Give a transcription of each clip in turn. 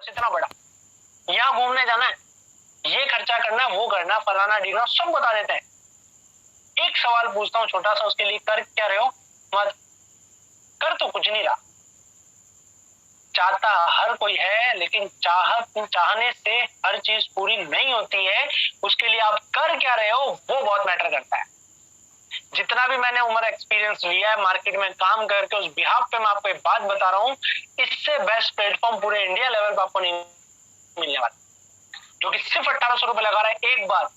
इतना बड़ा, यहाँ घूमने जाना है, ये खर्चा करना है, वो करना, फलाना ढीना, सब बता देते हैं। एक सवाल पूछता हूँ छोटा सा, उसके लिए कर क्या रहे हो? मत कर तो कुछ नहीं रहा। चाहता हर कोई है, लेकिन चाहने से हर चीज पूरी नहीं होती है। उसके लिए आप कर क्या रहे हो वो बहुत मैटर करता है। जितना भी मैंने उम्र एक्सपीरियंस लिया है मार्केट में काम करके, उस बिहाफ पे मैं आपको एक बात बता रहा हूँ, इससे बेस्ट प्लेटफॉर्म पूरे इंडिया लेवल पर आपको नहीं मिलने वाला, जो कि सिर्फ 1800 रुपए लगा रहा है एक बार,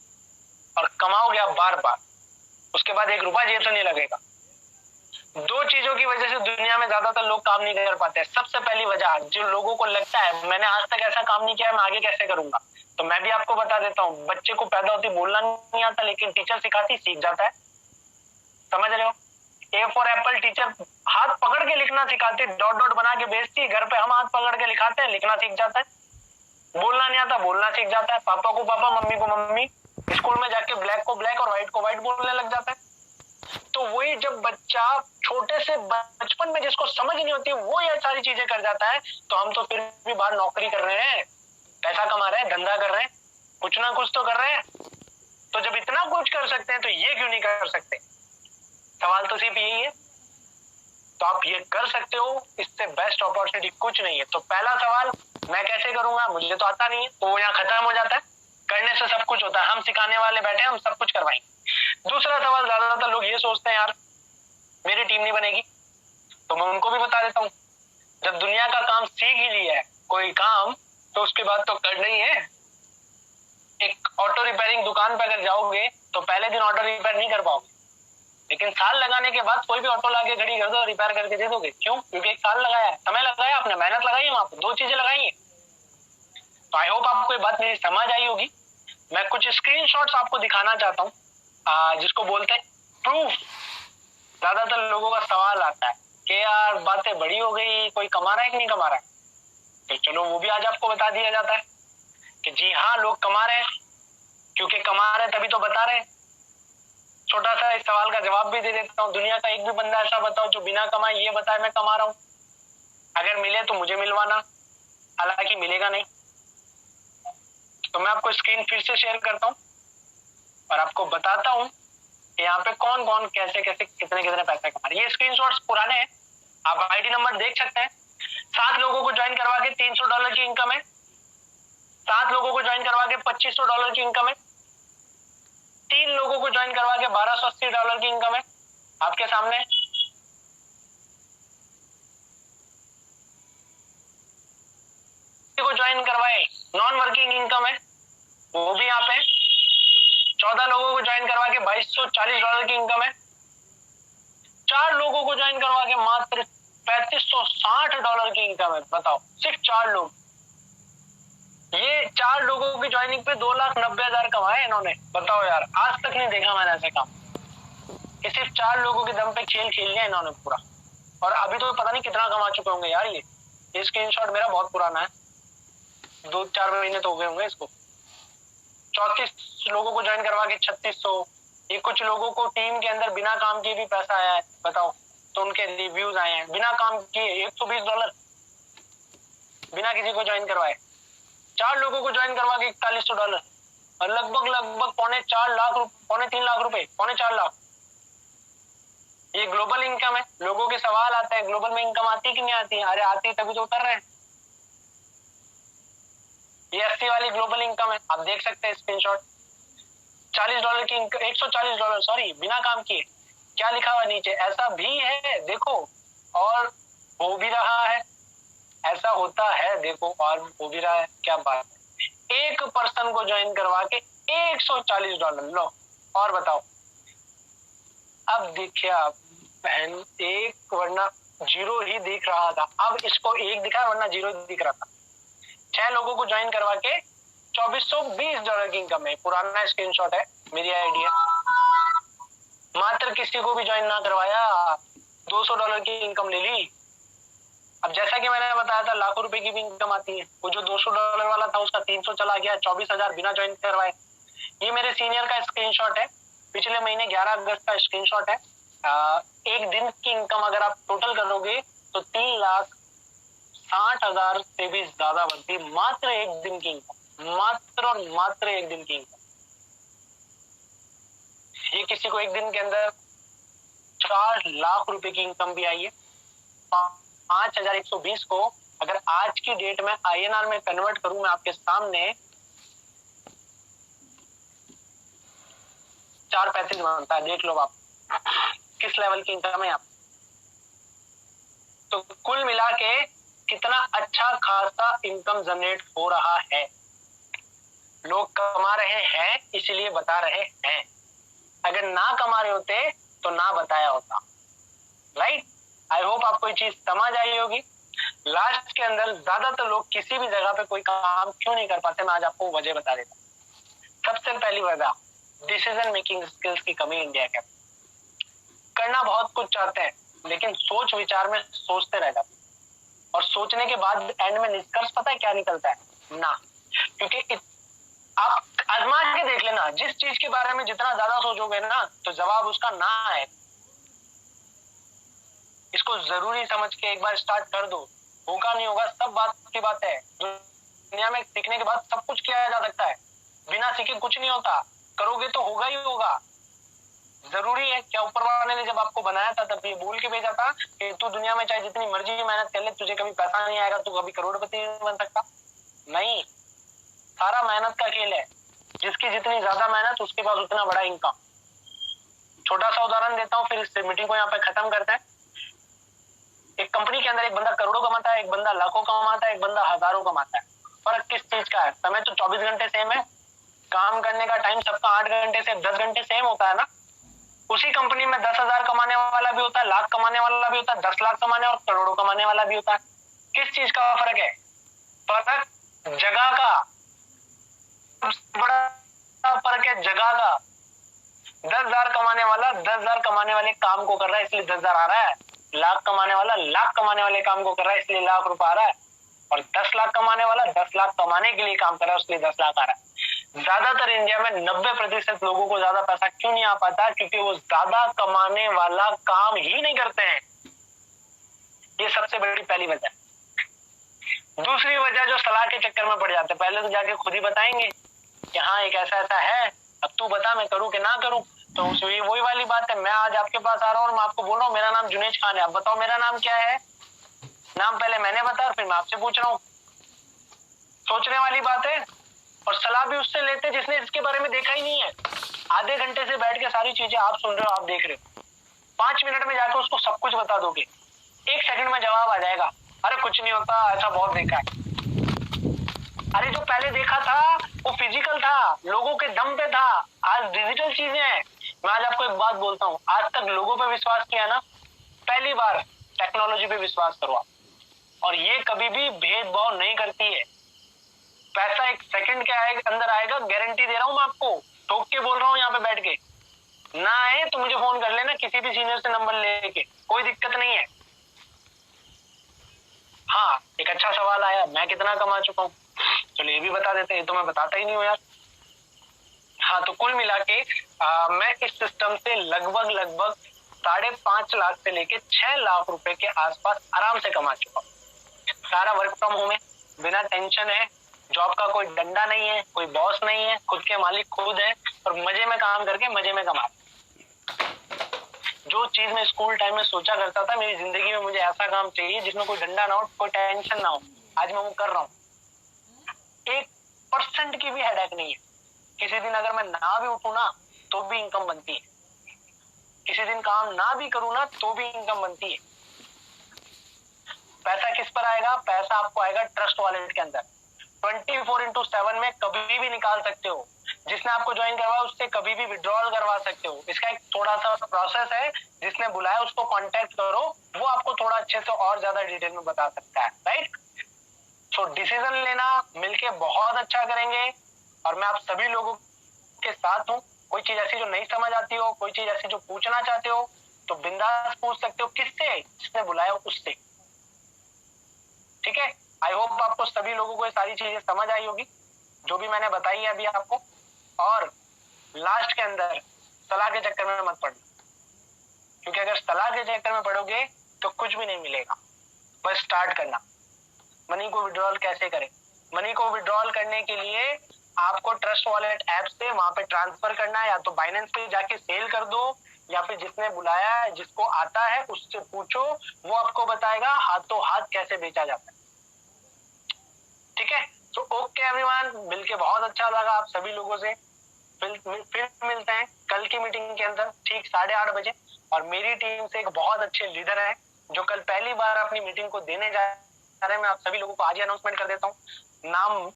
और कमाओगे आप बार बार, उसके बाद 1 रुपया जेब से नहीं लगेगा। दो चीजों की वजह से दुनिया में ज्यादातर लोग काम नहीं कर पाते हैं। सबसे पहली वजह, जो लोगों को लगता है मैंने आज तक ऐसा काम नहीं किया है, मैं आगे कैसे करूंगा, तो मैं भी आपको बता देता हूँ। बच्चे को पैदा होती बोलना नहीं आता, लेकिन टीचर सिखाती सीख जाता है। समझ रहे हो? ए फॉर एप्पल टीचर हाथ पकड़ के लिखना सिखाती, डॉट डॉट बना के भेजती, घर पे हम हाथ पकड़ के लिखाते हैं, लिखना सीख जाता है। बोलना नहीं आता, बोलना सीख जाता है। पापा को पापा, मम्मी को मम्मी, स्कूल में जाके ब्लैक को ब्लैक और व्हाइट को व्हाइट बोलने लग जाता है। तो वही जब बच्चा छोटे से बचपन में जिसको समझ नहीं होती वो ये सारी चीजें कर जाता है, तो हम तो फिर भी बाहर नौकरी कर रहे हैं, पैसा कमा रहे हैं, धंधा कर रहे हैं, कुछ ना कुछ तो कर रहे हैं। तो जब इतना कुछ कर सकते हैं तो ये क्यों नहीं कर सकते? सवाल तो सिर्फ यही है। तो आप ये कर सकते हो, इससे बेस्ट अपॉर्चुनिटी कुछ नहीं है। तो पहला सवाल, मैं कैसे करूंगा, मुझे तो आता नहीं है, तो यहाँ खत्म हो जाता है। करने से सब कुछ होता है, हम सिखाने वाले बैठे, हम सब कुछ करवाएंगे। दूसरा सवाल, ज्यादातर लोग ये सोचते हैं यार मेरी टीम नहीं बनेगी, तो मैं उनको भी बता देता हूँ, जब दुनिया का काम सीख ही लिया है कोई काम, तो उसके बाद तो करना ही है। एक ऑटो रिपेयरिंग दुकान पर अगर जाओगे तो पहले दिन ऑटो रिपेयर नहीं कर पाओगे, लेकिन साल लगाने के बाद कोई भी ऑटो लाके खड़ी कर दो, रिपेयर करके दे दोगे। क्यों? क्योंकि 1 साल लगाया है, समय लगाया, आपने मेहनत लगाई है, वहां पर 2 चीजें लगाई है। तो आई होप आपको ये बात मेरी समझ आई होगी। मैं कुछ स्क्रीनशॉट्स आपको दिखाना चाहता हूँ, जिसको बोलते हैं प्रूफ। ज्यादातर लोगों का सवाल आता है कि यार बातें बड़ी हो गई, कोई कमा रहा है कि नहीं कमा रहा है, तो चलो वो भी आज आपको बता दिया जाता है कि जी हाँ लोग कमा रहे हैं, क्योंकि कमा रहे हैं तभी तो बता रहे हैं। छोटा सा इस सवाल का जवाब भी दे देता हूँ, दुनिया का एक भी बंदा ऐसा बताओ जो बिना कमाए ये बताए मैं कमा रहा हूँ। अगर मिले तो मुझे मिलवाना, हालांकि मिलेगा नहीं। तो मैं आपको स्क्रीन फिर से शेयर करता हूँ और आपको बताता हूँ कि यहाँ पे कौन कौन कैसे कैसे कितने कितने पैसे कमा रहे हैं। ये स्क्रीनशॉट्स पुराने हैं, आप आईडी नंबर देख सकते हैं। 7 लोगों को ज्वाइन करवा के $300 की इनकम है, 7 लोगों को ज्वाइन करवा के $2500 की इनकम है, 3 लोगों को ज्वाइन करवा के $1280 की इनकम है आपके सामने। को ज्वाइन करवाए नॉन वर्किंग इनकम है, वो भी यहाँ पे। 14 लोगों को ज्वाइन करवा के $2240 की इनकम है। 4 लोगों को ज्वाइन करवा के मात्र $3560 की इनकम है। बताओ, सिर्फ 4 लोग। ये 4 लोगों की ज्वाइनिंग पे 2,90,000 कमाए इन्होंने। बताओ यार, आज तक नहीं देखा मैंने ऐसे काम कि सिर्फ 4 लोगों के दम पे खेल खेल लिया इन्होंने पूरा। और अभी तो पता नहीं कितना कमा चुके होंगे यार। ये स्क्रीनशॉट मेरा बहुत पुराना है, 2-4 महीने तो हो गए होंगे इसको। 34 लोगों को ज्वाइन करवा के 3600। ये कुछ लोगों को टीम के अंदर बिना काम किए भी पैसा आया है, बताओ, तो उनके रिव्यूज आए हैं बिना काम किए। $120 बिना किसी को ज्वाइन करवाए। 4 लोगों को ज्वाइन करवा के $4100 और लगभग पौने 3 लाख रुपए, पौने 4 लाख। ये ग्लोबल इनकम है। लोगों के सवाल आते हैं ग्लोबल में इनकम आती कि नहीं आती? अरे आती, तभी तो उतर रहे हैं। ये 80 वाली ग्लोबल इनकम है, आप देख सकते हैं स्क्रीनशॉट। $40 की $140 सॉरी, बिना काम किए। क्या लिखा हुआ नीचे? ऐसा भी है देखो, और हो भी रहा है। ऐसा होता है देखो, और हो भी रहा है। क्या बात है। एक पर्सन को ज्वाइन करवा के $140। लो, और बताओ। अब देखिए आप बहन, एक वरना 0 ही दिख रहा था, अब इसको 1 दिखा वरना 0 दिख रहा था। 6 लोगों को ज्वाइन करवा के $2420 की इनकम है। पुराना स्क्रीनशॉट है, मेरी आईडी है। मात्र किसी को भी ज्वाइन ना करवाया, $200 की इनकम ले ली। अब जैसा कि मैंने बताया था, लाखों रुपए की भी इनकम आती है। वो जो $200 वाला था उसका 300 चला गया, 24,000 बिना ज्वाइन करवाए। ये मेरे सीनियर का स्क्रीनशॉट है, पिछले महीने 11 अगस्त का स्क्रीनशॉट है। एक दिन की इनकम अगर आप टोटल करोगे तो 60,000 से भी ज्यादा बनती है मात्र एक दिन की इनकम, मात्र और मात्र एक दिन की इनकम। ये किसी को एक दिन के अंदर 4 लाख रुपए की इनकम भी आई है। 5,120 को अगर आज की डेट में INR में कन्वर्ट करूं मैं आपके सामने 4.35 बनता है। देख लो आप किस लेवल की इनकम है आप। तो कुल मिला के कितना अच्छा खासा इनकम जनरेट हो रहा है, लोग कमा रहे हैं इसलिए बता रहे हैं। अगर ना कमा रहे होते तो ना बताया होता। राइट, आई होप आपको ये चीज समझ आई होगी। लास्ट के अंदर ज्यादातर लोग किसी भी जगह पे कोई काम क्यों नहीं कर पाते, मैं आज आपको वजह बता देता हूं। सबसे पहली वजह डिसीजन मेकिंग स्किल्स की कमी इंडिया के। करना बहुत कुछ चाहते हैं लेकिन सोच विचार में सोचते रह जाते, और सोचने के बाद एंड में निष्कर्ष पता है क्या निकलता है? ना। क्योंकि आप आजमा के देख लेना, जिस चीज के बारे में जितना ज्यादा सोचोगे ना तो जवाब उसका ना है। इसको जरूरी समझ के एक बार स्टार्ट कर दो। होगा नहीं होगा सब बात की बात है। दुनिया में सीखने के बाद सब कुछ किया जा सकता है, बिना सीखे कुछ नहीं होता। करोगे तो होगा ही होगा। जरूरी है क्या ऊपर वाले ने जब आपको बनाया था तब ये बोल के भेजा था कि तू दुनिया में चाहे जितनी मर्जी मेहनत कर ले तुझे कभी पैसा नहीं आएगा, तू कभी करोड़पति नहीं बन सकता? नहीं, सारा मेहनत का खेल है। जिसकी जितनी ज्यादा मेहनत उसके पास उतना बड़ा इनकम। छोटा सा उदाहरण देता हूँ फिर इस मीटिंग को यहाँ पे खत्म करते हैं। एक कंपनी के अंदर एक बंदा करोड़ों कमाता है, एक बंदा लाखों कमाता है, एक बंदा हजारों कमाता है। फर्क किस चीज का है? समय तो 24 घंटे सेम है, काम करने का टाइम सबका 8 घंटे से 10 घंटे सेम होता है ना। उसी कंपनी में 10,000 कमाने वाला भी होता है, लाख कमाने वाला भी होता है, 10 लाख कमाने और करोड़ों कमाने वाला भी होता है। किस चीज का फर्क है? फर्क जगह का, बड़ा फर्क है जगह का। 10,000 कमाने वाला 10,000 कमाने वाले काम को कर रहा है इसलिए 10,000 आ रहा है। लाख कमाने वाला लाख कमाने वाले काम को कर रहा है इसलिए लाख रुपए आ रहा है। और 10 लाख कमाने वाला 10 लाख कमाने के लिए काम कर रहा है इसलिए 10 लाख आ रहा है। ज्यादातर इंडिया में 90% लोगों को ज्यादा पैसा क्यों नहीं आ पाता? क्योंकि वो ज्यादा कमाने वाला काम ही नहीं करते हैं। ये सबसे बड़ी पहली वजह। दूसरी वजह जो सलाह के चक्कर में पड़ जाते हैं, पहले तो जाके खुद ही बताएंगे कि हाँ एक ऐसा ऐसा है, अब तू बता मैं करूं कि ना करूं। तो उसमें वही वाली बात है, मैं आज आपके पास आ रहा हूँ और मैं आपको बोल रहा हूँ मेरा नाम जुनेज खान है, आप बताओ मेरा नाम क्या है। नाम पहले मैंने बताया फिर मैं आपसे पूछ रहा हूँ। सोचने वाली बात है। और सलाह भी उससे लेते जिसने इसके बारे में देखा ही नहीं है। आधे घंटे से बैठ के सारी चीजें आप सुन रहे हो, आप देख रहे हो, 5 मिनट में जाकर उसको सब कुछ बता दोगे, 1 सेकंड में जवाब आ जाएगा, अरे कुछ नहीं होता, ऐसा बहुत देखा है। अरे जो पहले देखा था वो फिजिकल था, लोगों के दम पे था। आज डिजिटल चीजें हैं। मैं आज आपको एक बात बोलता हूँ, आज तक लोगों पे विश्वास किया ना, पहली बार टेक्नोलॉजी पे विश्वास करो आप। और ये कभी भी भेदभाव नहीं करती है। पैसा 1 सेकंड के अंदर आएगा, गारंटी दे रहा हूं मैं आपको, ठोक के बोल रहा हूँ यहाँ पे बैठ के। ना आए तो मुझे फोन कर लेना, किसी भी सीनियर से नंबर लेके, कोई दिक्कत नहीं है। हाँ एक अच्छा सवाल आया, मैं कितना कमा चुका हूँ, चलो ये भी बता देते हैं, ये तो मैं बताता ही नहीं हूँ यार। हाँ तो कुल मिला के मैं इस सिस्टम से लगभग 5.5 लाख से लेके 6 लाख रुपए के आसपास आराम से कमा चुका हूँ। सारा वर्क फ्रॉम होम है, बिना टेंशन है, जॉब का कोई डंडा नहीं है, कोई बॉस नहीं है, खुद के मालिक खुद है, और मजे में काम करके मजे में कमा। जो चीज मैं स्कूल टाइम में सोचा करता था मेरी जिंदगी में मुझे ऐसा काम चाहिए जिसमें कोई डंडा ना हो, कोई टेंशन ना हो, आज मैं वो कर रहा हूँ। 1% की भी हेडेक नहीं है। किसी दिन अगर मैं ना भी उठूं ना तो भी इनकम बनती है, किसी दिन काम ना भी करूं ना तो भी इनकम बनती है। पैसा किस पर आएगा? पैसा आपको आएगा ट्रस्ट वॉलेट के अंदर। 24/7 में कभी भी निकाल सकते हो। जिसने आपको ज्वाइन करवाया उससे कभी भी विड्रॉल करवा सकते हो। इसका एक थोड़ा सा प्रोसेस है, जिसने बुलाया उसको कांटेक्ट करो, वो आपको थोड़ा अच्छे से और ज्यादा डिटेल में बता सकता है। राइट, सो डिसीजन लेना मिलके बहुत अच्छा करेंगे। और मैं आप सभी लोगों के साथ हूँ। कोई चीज ऐसी जो नहीं समझ आती हो, कोई चीज ऐसी जो पूछना चाहते हो तो बिंदास पूछ सकते हो। किससे? जिसने बुलाया उससे। ठीक है, आई होप आपको सभी लोगों को ये सारी चीजें समझ आई होगी जो भी मैंने बताई है अभी आपको। और लास्ट के अंदर सलाह के चक्कर में मत पड़ना, क्योंकि अगर सलाह के चक्कर में पड़ोगे तो कुछ भी नहीं मिलेगा। बस स्टार्ट करना, मनी को विड्रॉल कैसे करें। मनी को विड्रॉल करने के लिए आपको ट्रस्ट वॉलेट ऐप से वहां पे ट्रांसफर करना है, या तो बाइनेंस पे जाके सेल कर दो, या फिर जिसने बुलाया है, जिसको आता है उससे पूछो, वो आपको बताएगा हाथों हाथ कैसे बेचा जाता है। ठीक है, तो ओके एवरीवन, मिलके बहुत अच्छा लगा आप सभी लोगों से। फिर मिलते हैं कल की मीटिंग के अंदर ठीक 8:30 बजे। और मेरी टीम से एक बहुत अच्छे लीडर है जो कल पहली बार अपनी मीटिंग को देने जा रहे हैं। मैं आप सभी लोगों को आज ही अनाउंसमेंट कर देता हूँ। नाम